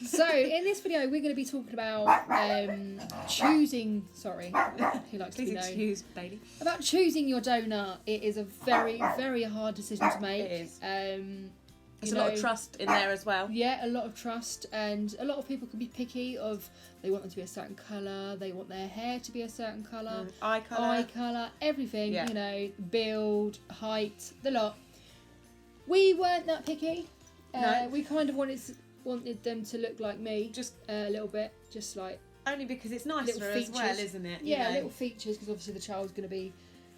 So in this video, we're going to be talking about choosing. Sorry, who likes to be Please known? excuse Bailey. About choosing your donor. It is a very, very hard decision to make. It is. There's a lot of trust in there as well. Yeah, a lot of trust, and a lot of people can be picky of they want them to be a certain colour, they want their hair to be a certain colour, Eye colour, everything, yeah. you know, build, height, the lot. We weren't that picky. No. We kind of wanted them to look like me, just a little bit, just like only because it's nicer little as well, features. isn't it? Yeah, You know, little features, because obviously the child's going to be,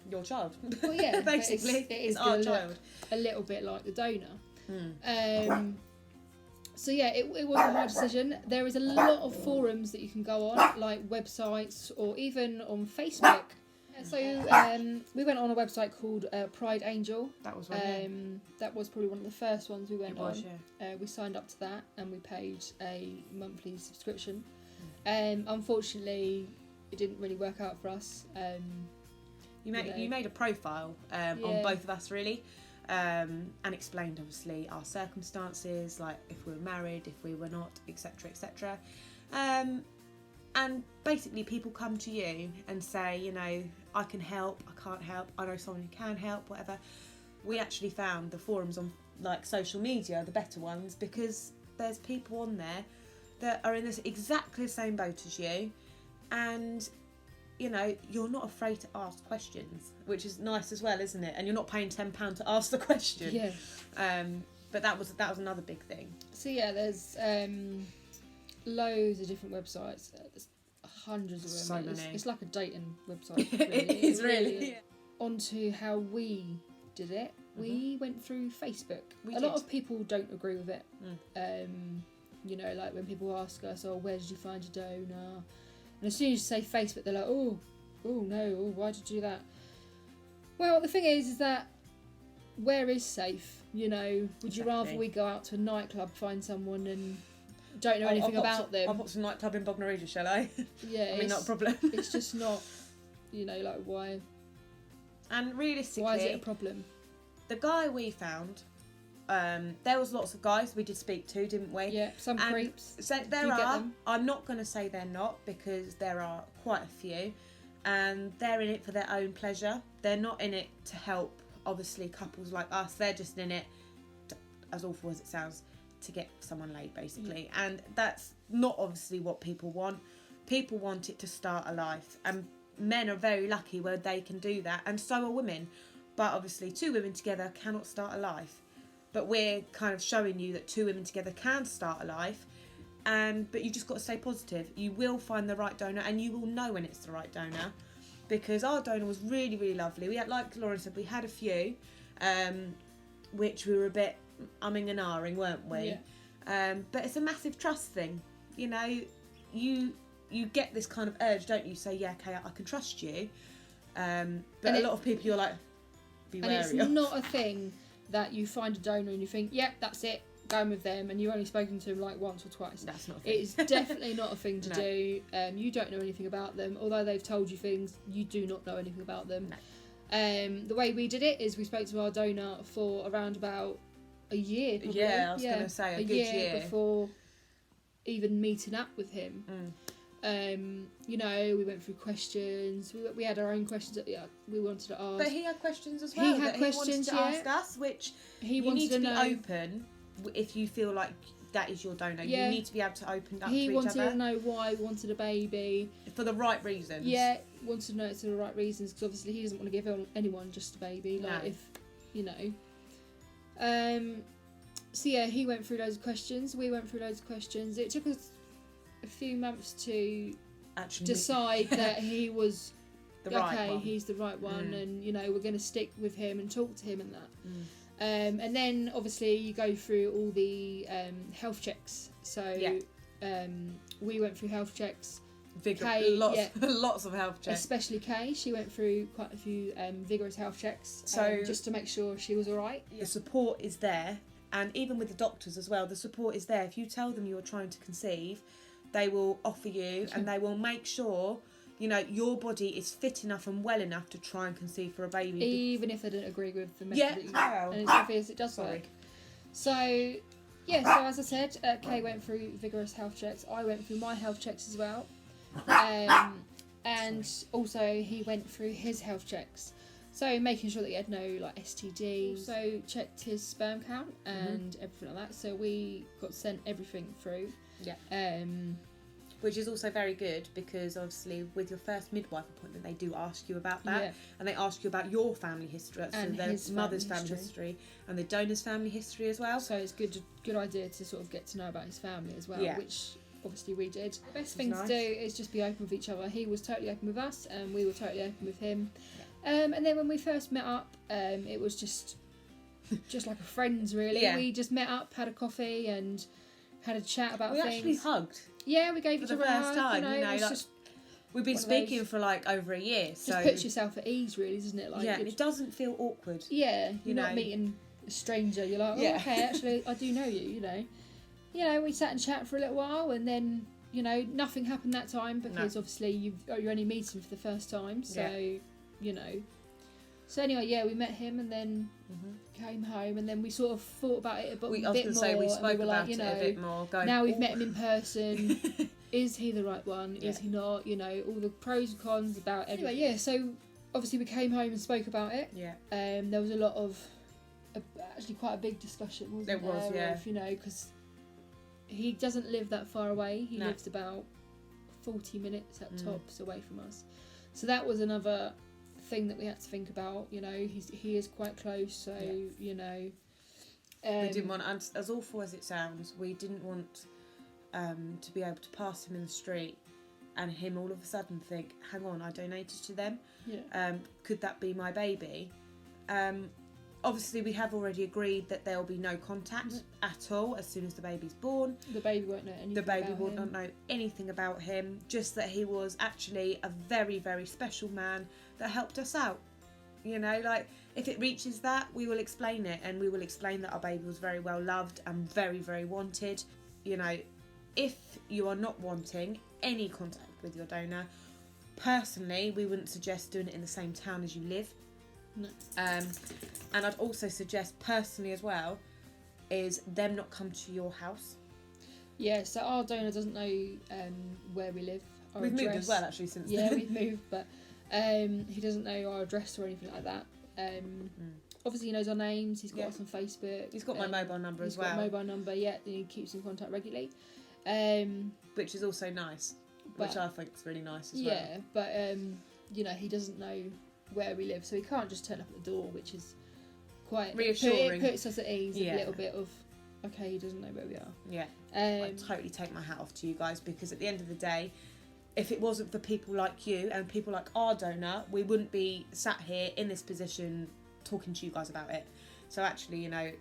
your child. well, yeah, but basically, it is our gonna child. look a little bit like the donor. So yeah, it was a hard decision. There is a lot of forums that you can go on, like websites or even on Facebook. So we went on a website called Pride Angel. That was one. That was probably one of the first ones we went on. Yeah. We signed up to that and we paid a monthly subscription. Unfortunately, it didn't really work out for us. You made a profile on both of us really. And explained obviously our circumstances, like if we were married, if we were not, etc, etc. And basically people come to you and say, you know, I can help, I can't help, I know someone who can help, whatever. We actually found the forums on like social media, the better ones, because there's people on there that are in this exactly the same boat as you, and you know, you're not afraid to ask questions, which is nice as well, isn't it? And you're not paying £10 to ask the question. Yeah. But that was another big thing. So yeah, there's loads of different websites. There's hundreds of them. So many. It's like a dating website. Really. It is really. is. On to how we did it. We went through Facebook. We a did. lot of people don't agree with it. You know, like when people ask us, "Oh, where did you find your donor?" And as soon as you say Facebook, they're like, oh no, why did you do that? Well, the thing is that where is safe? You know, would you rather we go out to a nightclub, find someone and don't know anything about them? I'll put some nightclub in Bognor Regis, shall I? Yeah, I mean, not a problem. It's just not, you know, like why? And realistically, Why is it a problem? The guy we found, there was lots of guys we did speak to, didn't we? Yeah, some and creeps. So there are. I'm not going to say they're not, because there are quite a few, and they're in it for their own pleasure. They're not in it to help, obviously, couples like us. They're just in it, as awful as it sounds, to get someone laid, basically. Yeah. And that's not obviously what people want. People want it to start a life, and men are very lucky where they can do that, and so are women. But obviously, two women together cannot start a life. But we're kind of showing you that two women together can start a life, but you've just got to stay positive. You will find the right donor, and you will know when it's the right donor, because our donor was really, really lovely. We had, like Lauren said, we had a few, which we were a bit umming and ahhing, weren't we? Yeah. But it's a massive trust thing. You know, you get this kind of urge, don't you? Say, yeah, okay, I can trust you. But a lot of people, you're like, be wary of. And it's not a thing that you find a donor and you think, yep, that's it, going with them, and you've only spoken to them like once or twice. That's not a thing. It's definitely not a thing to do. You don't know anything about them. Although they've told you things, you do not know anything about them. No. The way we did it is we spoke to our donor for around about a year, probably. Yeah, I was going to say a good year before even meeting up with him. You know, we went through questions. We had our own questions that we wanted to ask. But he had questions as well. He had questions, he wanted to ask us, which you need to be open if you feel like that is your donor. Yeah. You need to be able to open up to each other. He wanted to know why we wanted a baby. For the right reasons. Yeah, wanted to know it's for the right reasons, because obviously he doesn't want to give anyone just a baby. Like, if, you know. So yeah, he went through loads of questions. We went through loads of questions. It took us a few months to actually decide that he was the right one. He's the right one, and you know, we're going to stick with him and talk to him and that. And then obviously you go through all the health checks. So we went through health checks. Lots of health checks. Especially Kay, she went through quite a few vigorous health checks, so just to make sure she was all right. The support is there, and even with the doctors as well, the support is there. If you tell them you're trying to conceive, they will offer you, and they will make sure, you know, your body is fit enough and well enough to try and conceive for a baby. Even if they don't agree with the method that you and it's obvious it does work. So Yeah, so as I said, Kay went through vigorous health checks. I went through my health checks as well. And also he went through his health checks. So making sure that he had no like STD. Also checked his sperm count and everything like that. So we got sent everything through. Yeah. Which is also very good because obviously with your first midwife appointment they do ask you about that. Yeah. And they ask you about your family history, so And their his mother's family family history and the donor's family history as well. So it's good idea to sort of get to know about his family as well, Yeah. which obviously we did. The best thing nice. to do is just be open with each other. He was totally open with us and we were totally open with him. And then when we first met up, it was just like a friends really. Yeah. We just met up, had a coffee and had a chat about We things. actually hugged. Yeah, we gave For each the other a first hug. time, You know, you know, it was like, just We've been one of speaking those- for like over a year, just so puts yourself at ease really, doesn't it? Like yeah, and it doesn't feel awkward. yeah, you're not know. meeting a stranger. You're like, oh, Yeah. okay, actually, I do know you. You know, we sat and chatted for a little while, and then nothing happened that time because obviously you're only meeting for the first time. So So anyway, yeah, we met him and then came home, and then we sort of thought about it a bit more. I was going to say we spoke and we were about like, it a bit more. Going, now we've "Ooh." met him in person. Is he the right one? Is Yeah. he not? All the pros and cons about everything. Anyway, yeah, so obviously we came home and spoke about it. Yeah. There was a lot of, actually quite a big discussion, wasn't there? There was, yeah. Of, because he doesn't live that far away. He No. lives about 40 minutes at tops away from us. So that was another thing that we had to think about. He is quite close, so, we didn't want, as awful as it sounds, we didn't want to be able to pass him in the street and him all of a sudden think, hang on, I donated to them. Yeah. Could that be my baby? Obviously we have already agreed that there will be no contact at all as soon as the baby's born. The baby won't know anything The baby about will him. not know anything about him, just that he was actually a very, very special man that helped us out. Like, if it reaches that, we will explain it, and we will explain that our baby was very well loved and very, very wanted. If you are not wanting any contact with your donor, personally, we wouldn't suggest doing it in the same town as you live. No. And I'd also suggest personally as well, is them not come to your house. Yeah, so our donor doesn't know where we live. Our We've moved address. as well, actually, since Yeah, then. we've moved, but he doesn't know our address or anything like that. Obviously, he knows our names. He's got us on Facebook. He's got my mobile number as well. He's got a mobile number, yeah, and he keeps in contact regularly. Which is also nice, which I think is really nice as well. Yeah, but he doesn't know where we live, so he can't just turn up at the door, which is quite reassuring. It puts us at ease Yeah. a little bit of, okay, he doesn't know where we are. Yeah, I totally take my hat off to you guys, because at the end of the day, if it wasn't for people like you and people like our donor, we wouldn't be sat here in this position talking to you guys about it. So actually, I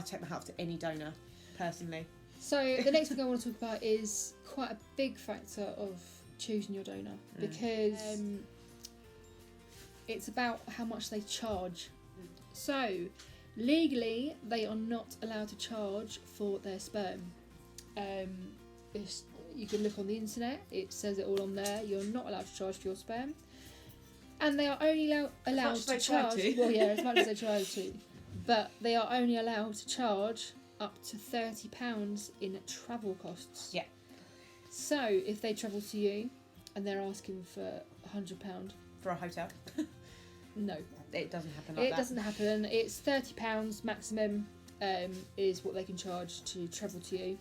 take my hat off to any donor, personally. So the next thing I want to talk about is quite a big factor of choosing your donor, because it's about how much they charge. So legally, they are not allowed to charge for their sperm. You can look on the internet, it says it all on there. You're not allowed to charge for your sperm, and they are only allowed to charge. Well, yeah, as much as they try to, but they are only allowed to charge up to £30 in travel costs. Yeah. So if they travel to you and they're asking for £100, For a hotel, no, it doesn't happen like that. it doesn't happen. It's £30 maximum. Is what they can charge to travel to you.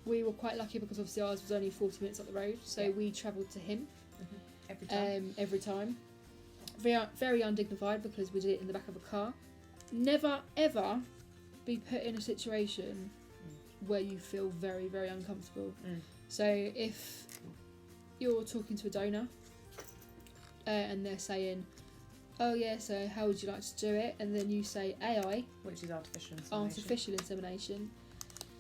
We were quite lucky because obviously ours was only 40 minutes up the road, so we travelled to him Every time. every time. Very, very undignified because we did it in the back of a car. Never ever be put in a situation where you feel very, very uncomfortable. So if you're talking to a donor and they're saying, oh yeah, so how would you like to do it? And then you say AI, Which is artificial insemination,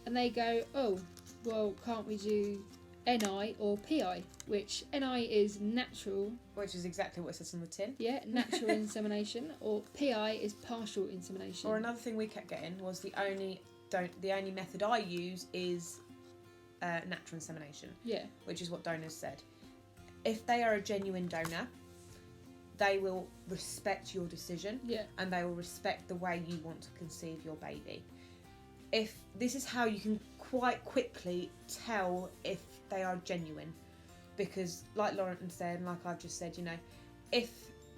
and they go, oh, well, can't we do NI or PI? Which NI is natural, Which is exactly what it says on the tin. natural insemination, or PI is partial insemination. Or another thing we kept getting was the only method I use is natural insemination. Yeah. Which is what donors said. If they are a genuine donor, they will respect your decision, Yeah. and they will respect the way you want to conceive your baby. if this is how you can quite quickly tell if they are genuine, because like Lauren said, and like I've just said, you know, if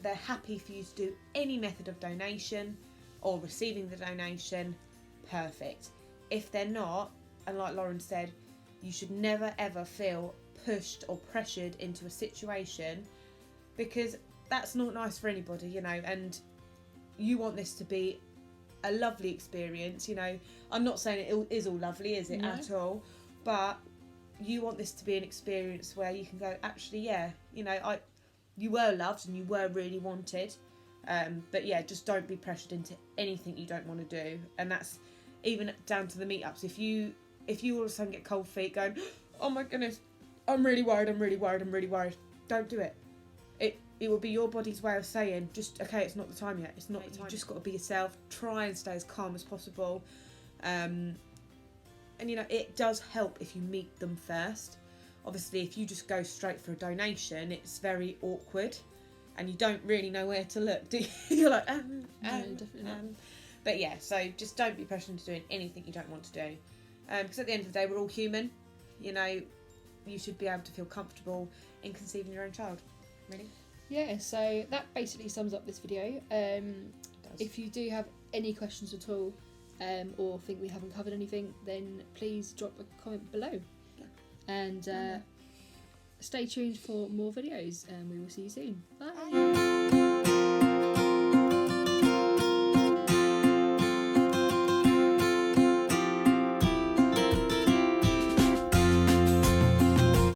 they're happy for you to do any method of donation or receiving the donation, perfect. If they're not, and like Lauren said, you should never ever feel pushed or pressured into a situation, because that's not nice for anybody, you know, and you want this to be a lovely experience, you know. I'm not saying it is all lovely, is it? No. At all, but you want this to be an experience where you can go, actually, yeah, you know, you were loved and you were really wanted, but yeah, just don't be pressured into anything you don't want to do. And that's even down to the meetups. If you all of a sudden get cold feet going, oh my goodness, I'm really worried, don't do it. It will be your body's way of saying, just, okay, it's not the time yet, it's not the time. You just got to be yourself, try and stay as calm as possible. And you know, it does help if you meet them first. Obviously, if you just go straight for a donation, it's very awkward and you don't really know where to look, do you? You're like, no, definitely not. But yeah, so just don't be pressured into doing anything you don't want to do. Because at the end of the day, we're all human. You know, you should be able to feel comfortable in conceiving your own child. Really? Yeah, so that basically sums up this video. If you do have any questions at all, or think we haven't covered anything, then please drop a comment below. Yeah. And stay tuned for more videos, and we will see you soon. Bye. Bye.